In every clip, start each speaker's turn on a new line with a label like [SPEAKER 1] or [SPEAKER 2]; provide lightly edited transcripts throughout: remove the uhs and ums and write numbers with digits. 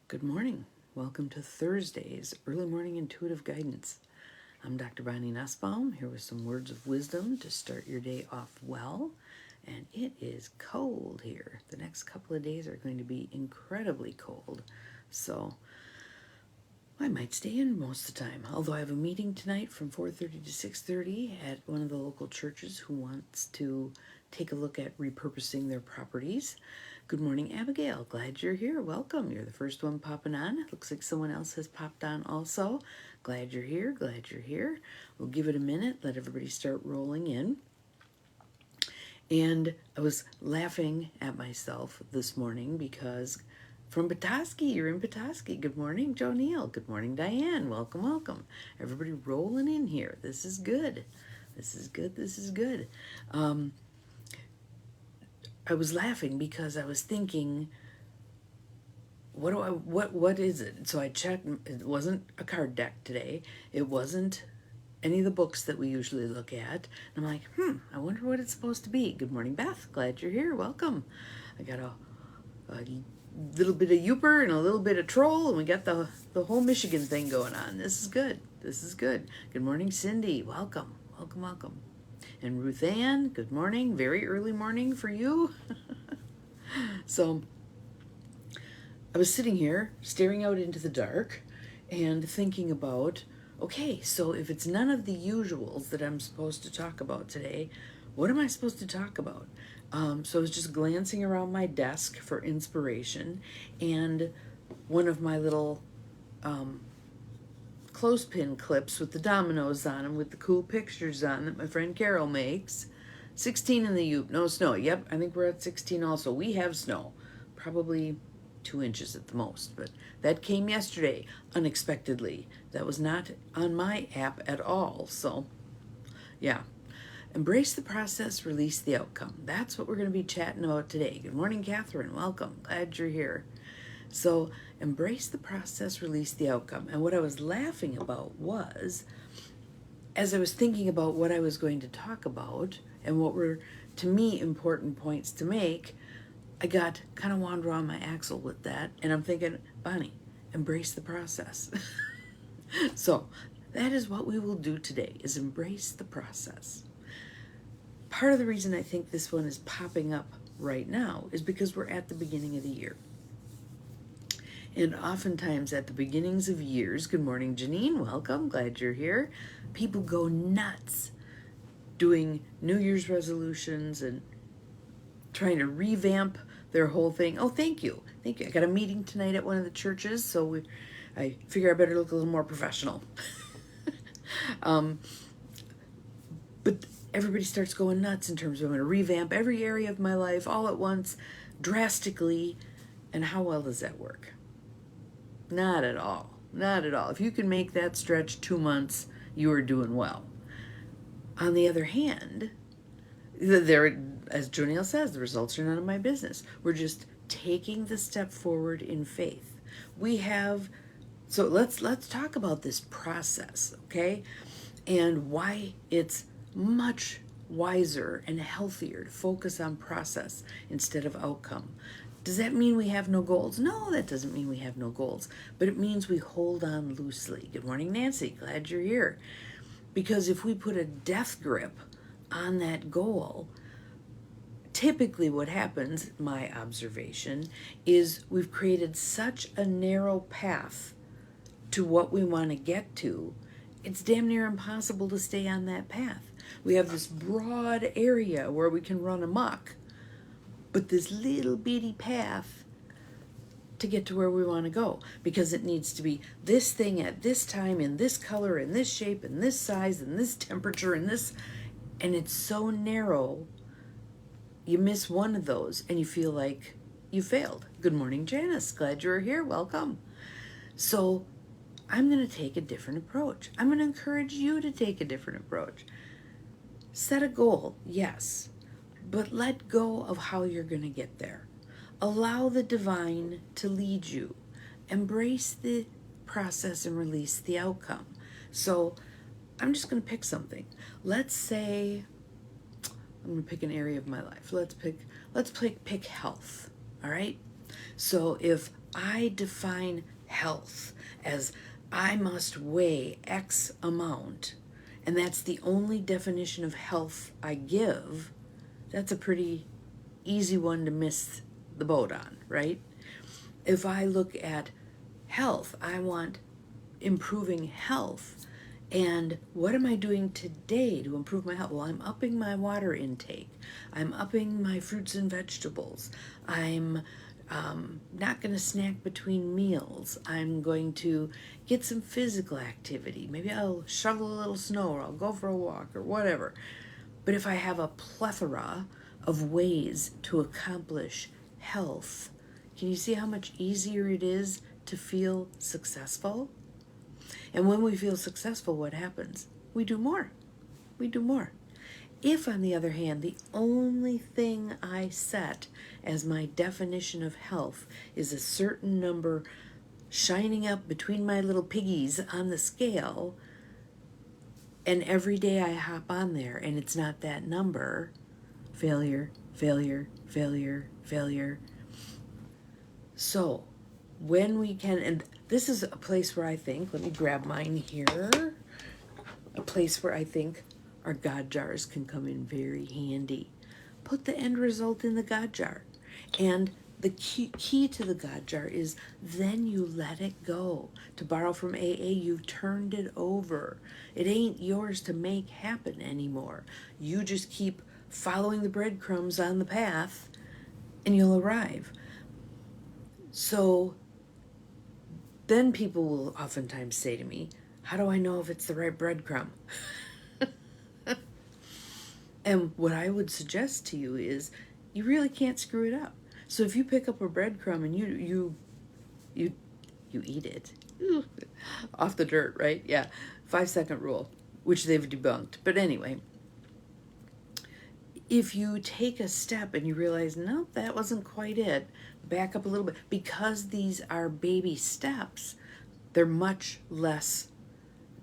[SPEAKER 1] Good morning. Welcome to Thursday's Early Morning Intuitive Guidance. I'm Dr. Bonnie Nussbaum, here with some words of wisdom to start your day off well. And it is cold here. The next couple of days are going to be incredibly cold. So I might stay in most of the time. Although I have a meeting tonight from 4:30 to 6:30 at one of the local churches who wants to take a look at repurposing their properties. Good morning, Abigail. Glad you're here. Welcome. You're the first one popping on. Looks like someone else has popped on also. Glad you're here. Glad you're here. We'll give it a minute. Let everybody start rolling in. And I was laughing at myself this morning because from Petoskey, you're in Petoskey. Good morning, Joe Neal. Good morning, Diane. Welcome, welcome. Everybody rolling in here. This is good. This is good. This is good. I was laughing because I was thinking, what is it? So I checked. It wasn't a card deck today. It wasn't any of the books that we usually look at. And I'm like, I wonder what it's supposed to be. Good morning, Beth. Glad you're here. Welcome. I got a little bit of Youper and a little bit of Troll, and we got the whole Michigan thing going on. This is good. This is good. Good morning, Cindy. Welcome. Welcome, welcome. And Ruth Ann, good morning. Very early morning for you. So I was sitting here staring out into the dark and thinking about, okay, so if it's none of the usuals that I'm supposed to talk about today, what am I supposed to talk about? So I was just glancing around my desk for inspiration, and one of my little clothespin clips with the dominoes on them with the cool pictures on that my friend Carol makes. 16 in the Ute, no snow. Yep, I think we're at 16 also. We have snow, probably 2 inches at the most, but that came yesterday unexpectedly. That was not on my app at all. So yeah, embrace the process, release the outcome. That's what we're going to be chatting about today. Good morning, Catherine. Welcome. Glad you're here. So embrace the process, release the outcome. And what I was laughing about was, as I was thinking about what I was going to talk about and what were, to me, important points to make, I got kind of wander on my axle with that. And I'm thinking, Bonnie, embrace the process. So that is what we will do today, is embrace the process. Part of the reason I think this one is popping up right now is because we're at the beginning of the year. And oftentimes at the beginnings of years, good morning, Janine, welcome, glad you're here. People go nuts doing New Year's resolutions and trying to revamp their whole thing. Oh, thank you. Thank you. I got a meeting tonight at one of the churches, so I figure I better look a little more professional. But everybody starts going nuts in terms of, I'm going to revamp every area of my life all at once, drastically. And how well does that work? Not at all. Not at all. If you can make that stretch 2 months, you are doing well. On the other hand, there, as Joniel says, the results are none of my business. We're just taking the step forward in faith. So let's talk about this process, okay? And why it's much wiser and healthier to focus on process instead of outcome. Does that mean we have no goals? No, that doesn't mean we have no goals, but it means we hold on loosely. Good morning, Nancy. Glad you're here. Because if we put a death grip on that goal, typically what happens, my observation, is we've created such a narrow path to what we want to get to, it's damn near impossible to stay on that path. We have this broad area where we can run amok, but this little bitty path to get to where we want to go, because it needs to be this thing at this time, in this color, in this shape, in this size, in this temperature, in this, and it's so narrow, you miss one of those and you feel like you failed. Good morning, Janice. Glad you're here. Welcome. So I'm going to take a different approach. I'm going to encourage you to take a different approach. Set a goal, yes, but let go of how you're going to get there. Allow the divine to lead you. Embrace the process and release the outcome. So I'm just going to pick something. Let's say I'm going to pick an area of my life. Let's pick health. All right. So if I define health as I must weigh X amount, and that's the only definition of health I give, that's a pretty easy one to miss the boat on, right? If I look at health, I want improving health. And what am I doing today to improve my health? Well, I'm upping my water intake. I'm upping my fruits and vegetables. I'm not going to snack between meals. I'm going to get some physical activity. Maybe I'll shovel a little snow, or I'll go for a walk, or whatever. But if I have a plethora of ways to accomplish health, can you see how much easier it is to feel successful? And when we feel successful, what happens? We do more. We do more. If, on the other hand, the only thing I set as my definition of health is a certain number shining up between my little piggies on the scale, and every day I hop on there and it's not that number, failure, failure, failure, failure. So, when we can, and this is a place where I think, let me grab mine here, a place where I think our God jars can come in very handy. Put the end result in the God jar. And the key to the God jar is then you let it go. To borrow from AA, you've turned it over. It ain't yours to make happen anymore. You just keep following the breadcrumbs on the path and you'll arrive. So then people will oftentimes say to me, how do I know if it's the right breadcrumb? And what I would suggest to you is you really can't screw it up. So if you pick up a breadcrumb and you eat it off the dirt, right? Yeah, 5-second rule, which they've debunked. But anyway, if you take a step and you realize, no, that wasn't quite it, back up a little bit. Because these are baby steps, they're much less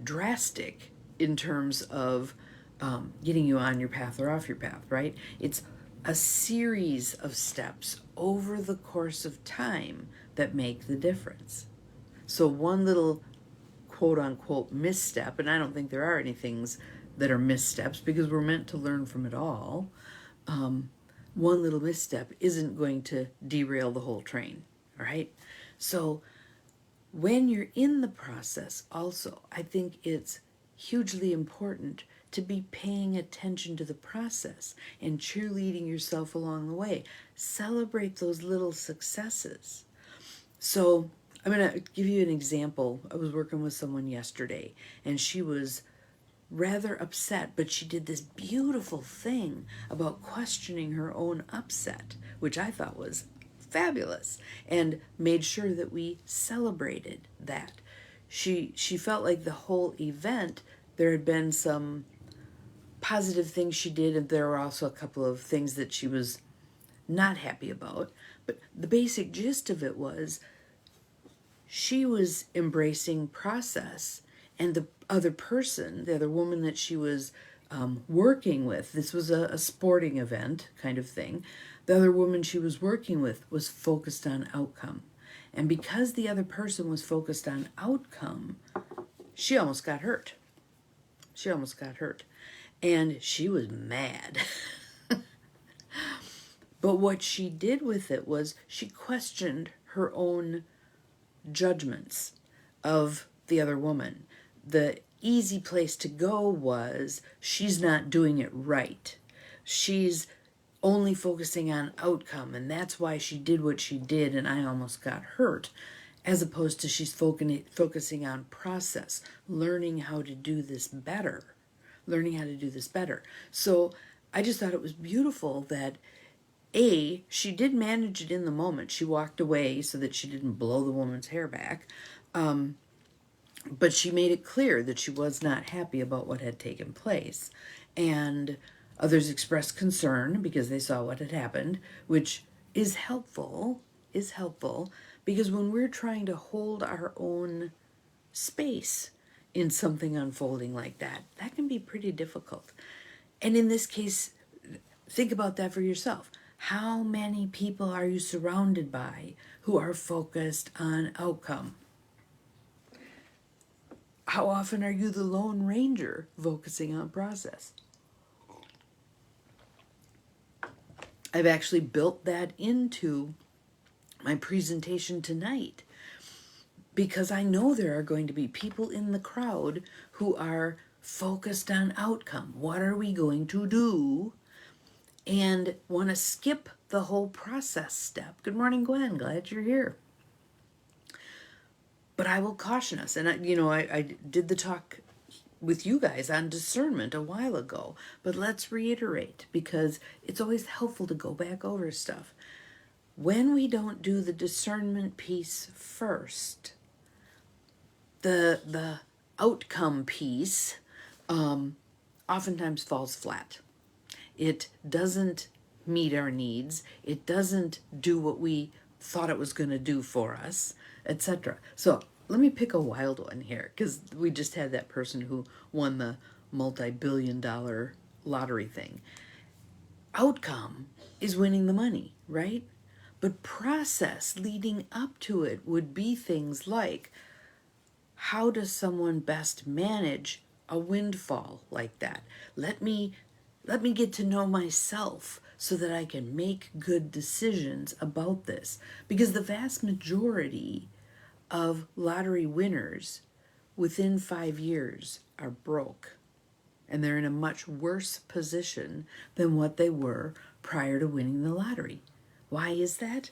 [SPEAKER 1] drastic in terms of getting you on your path or off your path, right? It's a series of steps over the course of time that make the difference. So one little quote unquote misstep, and I don't think there are any things that are missteps because we're meant to learn from it all. One little misstep isn't going to derail the whole train, all right? So when you're in the process also, I think it's hugely important to be paying attention to the process and cheerleading yourself along the way. Celebrate those little successes. So I'm going to give you an example. I was working with someone yesterday, and she was rather upset, but she did this beautiful thing about questioning her own upset, which I thought was fabulous, and made sure that we celebrated that. She felt like the whole event, there had been some positive things she did, and there were also a couple of things that she was not happy about. But the basic gist of it was she was embracing process, and the other person, the other woman that she was working with, this was a sporting event kind of thing, the other woman she was working with was focused on outcome. And because the other person was focused on outcome, she almost got hurt. She almost got hurt. And she was mad. But what she did with it was she questioned her own judgments of the other woman. The easy place to go was she's not doing it right. She's only focusing on outcome, and that's why she did what she did and I almost got hurt, as opposed to she's focusing on process, learning how to do this better. So I just thought it was beautiful that she did manage it in the moment. She walked away so that she didn't blow the woman's hair back. But she made it clear that she was not happy about what had taken place. And others expressed concern because they saw what had happened, which is helpful, because when we're trying to hold our own space in something unfolding like that, that can be pretty difficult. And in this case, think about that for yourself. How many people are you surrounded by who are focused on outcome? How often are you the Lone Ranger focusing on process? I've actually built that into my presentation tonight because I know there are going to be people in the crowd who are focused on outcome. What are we going to do? And want to skip the whole process step. Good morning, Gwen. Glad you're here. But I will caution us, and I did the talk with you guys on discernment a while ago, but let's reiterate because it's always helpful to go back over stuff. When we don't do the discernment piece first, the outcome piece oftentimes falls flat. It doesn't meet our needs. It doesn't do what we thought it was going to do for us, etc. So let me pick a wild one here because we just had that person who won the multi-billion-dollar lottery thing. Outcome is winning the money, right? But process leading up to it would be things like, how does someone best manage a windfall like that? Let me get to know myself so that I can make good decisions about this. Because the vast majority of lottery winners within 5 years are broke. And they're in a much worse position than what they were prior to winning the lottery. Why is that?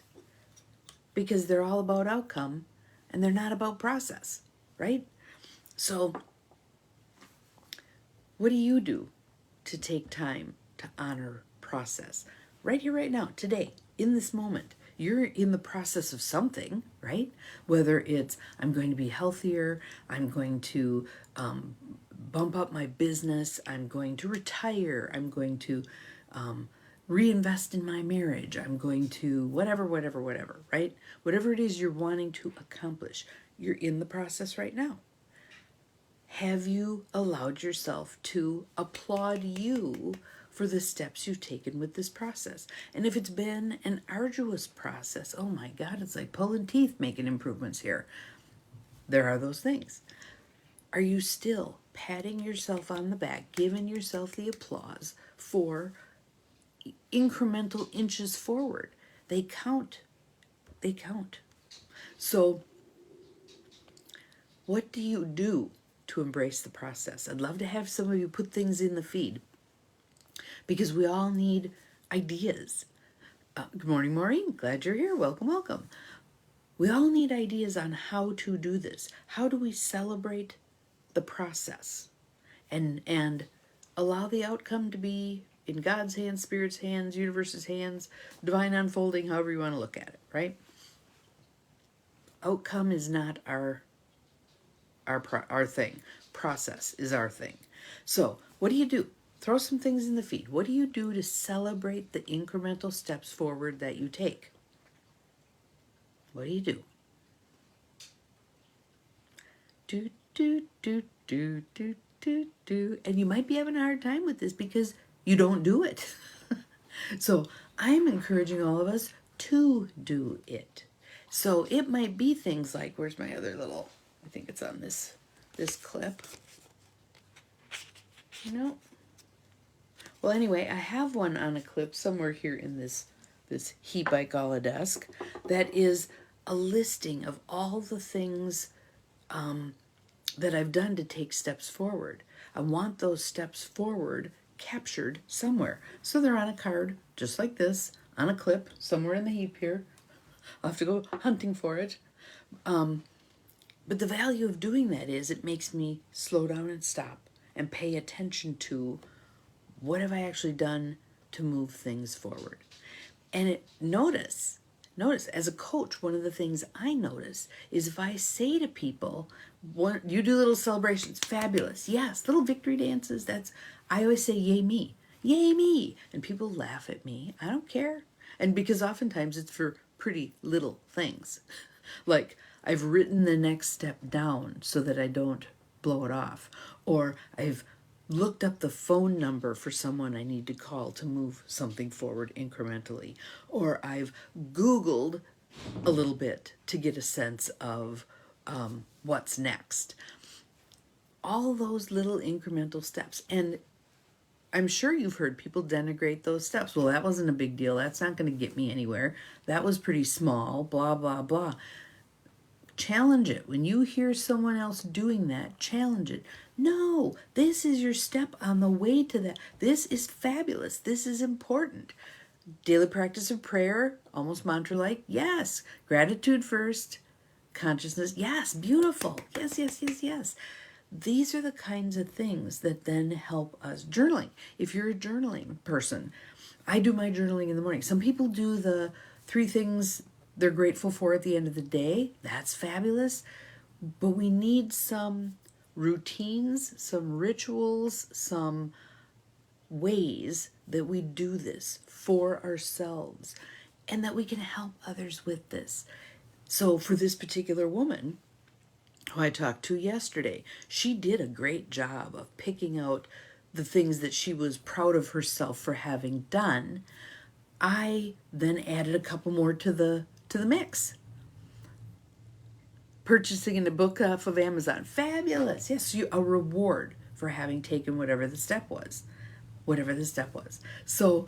[SPEAKER 1] Because they're all about outcome and they're not about process, right? So what do you do to take time to honor process? Right here, right now, today, in this moment, you're in the process of something, right? Whether it's, I'm going to be healthier, I'm going to bump up my business, I'm going to retire, I'm going to reinvest in my marriage, I'm going to whatever, right? Whatever it is you're wanting to accomplish, you're in the process right now. Have you allowed yourself to applaud you for the steps you've taken with this process? And if it's been an arduous process, oh my God, it's like pulling teeth making improvements here. There are those things. Are you still patting yourself on the back, giving yourself the applause for incremental inches forward? They count. They count. So what do you do to embrace the process? I'd love to have some of you put things in the feed because we all need ideas. Good morning, Maureen. Glad you're here. Welcome, welcome. We all need ideas on how to do this. How do we celebrate the process and allow the outcome to be in God's hands, Spirit's hands, universe's hands, divine unfolding, however you want to look at it, right? Outcome is not our thing. Process is our thing. So what do you do? Throw some things in the feed. What do you do to celebrate the incremental steps forward that you take? What do you do? Do, do, do, do, do, do, do. And you might be having a hard time with this because you don't do it. So I'm encouraging all of us to do it. So it might be things like, where's my other little, I think it's on this clip. No. Well, anyway, I have one on a clip somewhere here in this heap I call a desk that is a listing of all the things that I've done to take steps forward. I want those steps forward captured somewhere. So they're on a card, just like this, on a clip, somewhere in the heap here. I'll have to go hunting for it. But the value of doing that is it makes me slow down and stop and pay attention to what have I actually done to move things forward. And notice, as a coach, one of the things I notice is if I say to people, you do little celebrations, fabulous, yes, little victory dances, I always say, yay me, and people laugh at me. I don't care. And because oftentimes it's for pretty little things. Like I've written the next step down so that I don't blow it off, or I've looked up the phone number for someone I need to call to move something forward incrementally, or I've Googled a little bit to get a sense of what's next. All those little incremental steps. And I'm sure you've heard people denigrate those steps. Well, that wasn't a big deal. That's not going to get me anywhere. That was pretty small, blah, blah, blah. Challenge it. When you hear someone else doing that, challenge it. No, this is your step on the way to that. This is fabulous. This is important. Daily practice of prayer, almost mantra-like. Yes. Gratitude first. Consciousness. Yes. Beautiful. Yes, yes, yes, yes. These are the kinds of things that then help us. Journaling. If you're a journaling person, I do my journaling in the morning. Some people do the 3 things they're grateful for at the end of the day. That's fabulous. But we need some routines, some rituals, some ways that we do this for ourselves and that we can help others with this. So for this particular woman who I talked to yesterday, she did a great job of picking out the things that she was proud of herself for having done. I then added a couple more to the mix. Purchasing a book off of Amazon, fabulous. Yes, a reward for having taken whatever the step was. So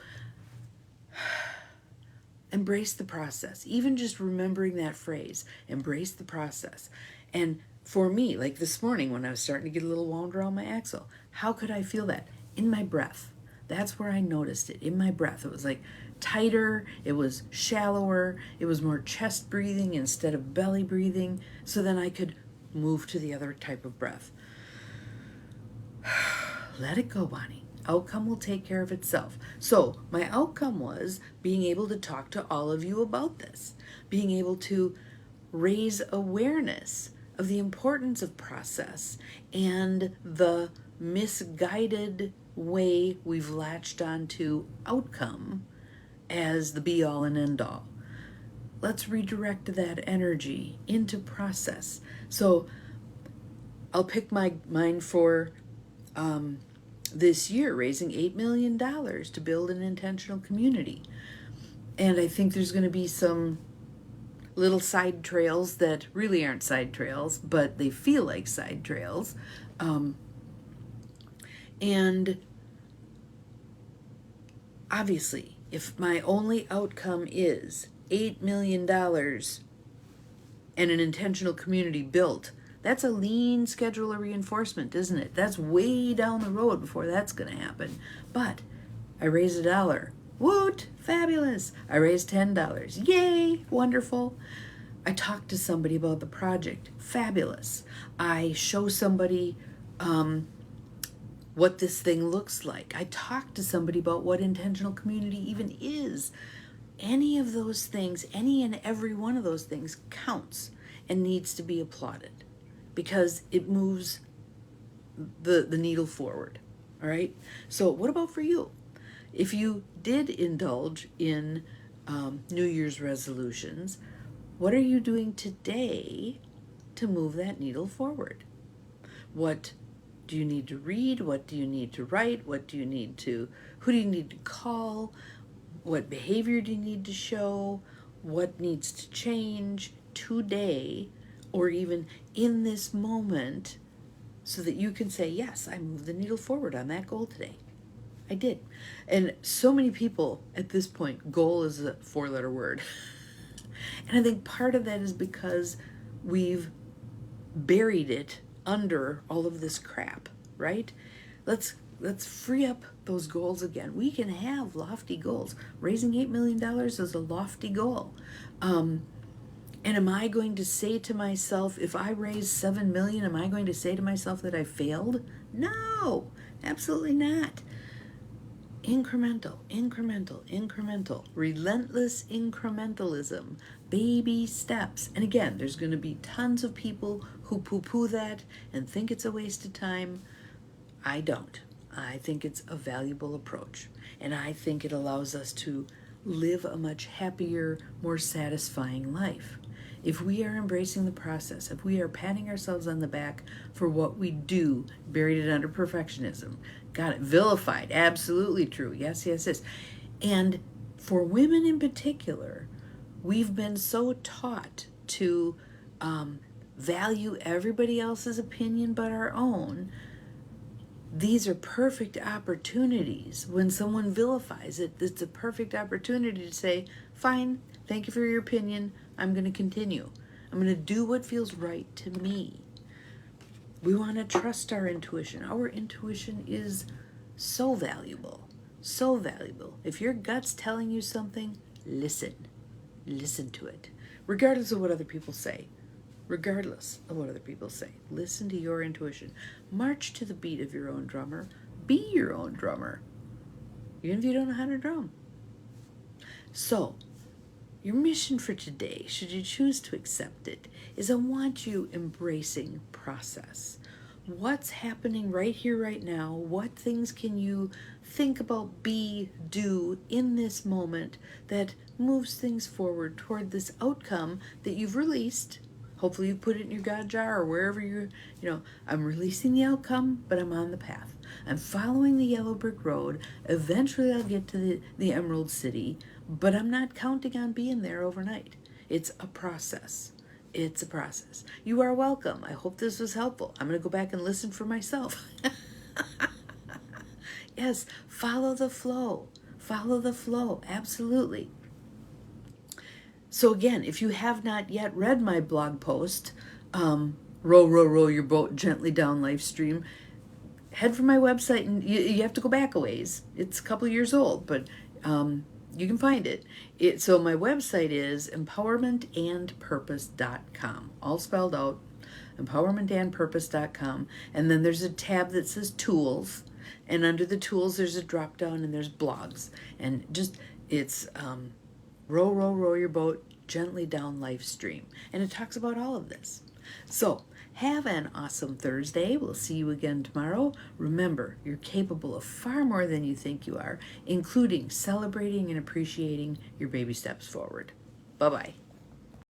[SPEAKER 1] embrace the process. Even just remembering that phrase, embrace the process. And for me, like this morning when I was starting to get a little wound around my axle, how could I feel that? In my breath. That's where I noticed it, in my breath. It was like tighter, it was shallower, it was more chest breathing instead of belly breathing. So then I could move to the other type of breath. Let it go, Bonnie. Outcome will take care of itself. So my outcome was being able to talk to all of you about this, being able to raise awareness of the importance of process and the misguided way we've latched onto outcome as the be-all and end-all. Let's redirect that energy into process. So I'll pick mine for this year, raising $8 million to build an intentional community. And I think there's going to be some little side trails that really aren't side trails, but they feel like side trails. And obviously, if my only outcome is $8 million and an intentional community built, that's a lean schedule of reinforcement, isn't it? That's way down the road before that's going to happen. But I raised $1. Woot! Fabulous! I raised $10. Yay! Wonderful! I talked to somebody about the project. Fabulous! I show somebody what this thing looks like. I talked to somebody about what intentional community even is. Any of those things, any and every one of those things counts and needs to be applauded because it moves the needle forward. All right? So what about for you? If you did indulge in New Year's resolutions, what are you doing today to move that needle forward? What do you need to read? What do you need to write? Who do you need to call? What behavior do you need to show? What needs to change today or even in this moment so that you can say, yes, I moved the needle forward on that goal today. I did. And so many people at this point, goal is a 4-letter word. And I think part of that is because we've buried it under all of this crap, right? Let's free up those goals again. We can have lofty goals. Raising $8 million is a lofty goal. And am I going to say to myself, if I raise 7 million, am I going to say to myself that I failed? No, absolutely not. Incremental, incremental, incremental, relentless incrementalism, baby steps. And again, there's going to be tons of people who poo-poo that and think it's a waste of time. I don't. I think it's a valuable approach. And I think it allows us to live a much happier, more satisfying life. if we are embracing the process, if we are patting ourselves on the back for what we do, buried it under perfectionism, got it, vilified, absolutely true, yes, yes, yes. And for women in particular, we've been so taught to value everybody else's opinion but our own. These are perfect opportunities. When someone vilifies it, it's a perfect opportunity to say, fine, thank you for your opinion. I'm going to continue. I'm going to do what feels right to me. We want to trust our intuition. Our intuition is so valuable, so valuable. If your gut's telling you something, listen. Listen to it, regardless of what other people say. Regardless of what other people say, listen to your intuition. March to the beat of your own drummer. Be your own drummer, even if you don't know how to drum. So, your mission for today, should you choose to accept it, is I want you embracing process. What's happening right here, right now? What things can you think about, be, do in this moment that moves things forward toward this outcome that you've released? Hopefully you put it in your God jar or wherever I'm releasing the outcome, but I'm on the path. I'm following the yellow brick road. Eventually I'll get to the Emerald City, but I'm not counting on being there overnight. It's a process. It's a process. You are welcome. I hope this was helpful. I'm going to go back and listen for myself. Yes, follow the flow. Follow the flow. Absolutely. So again, if you have not yet read my blog post, row, row, row your boat gently down life stream, head for my website, and you have to go back a ways. It's a couple years old, but you can find it. So my website is empowermentandpurpose.com, all spelled out, empowermentandpurpose.com. And then there's a tab that says tools, and under the tools there's a drop down and there's blogs. And it's row, row, row your boat gently down life stream. And it talks about all of this. So have an awesome Thursday. We'll see you again tomorrow. Remember, you're capable of far more than you think you are, including celebrating and appreciating your baby steps forward. Bye-bye.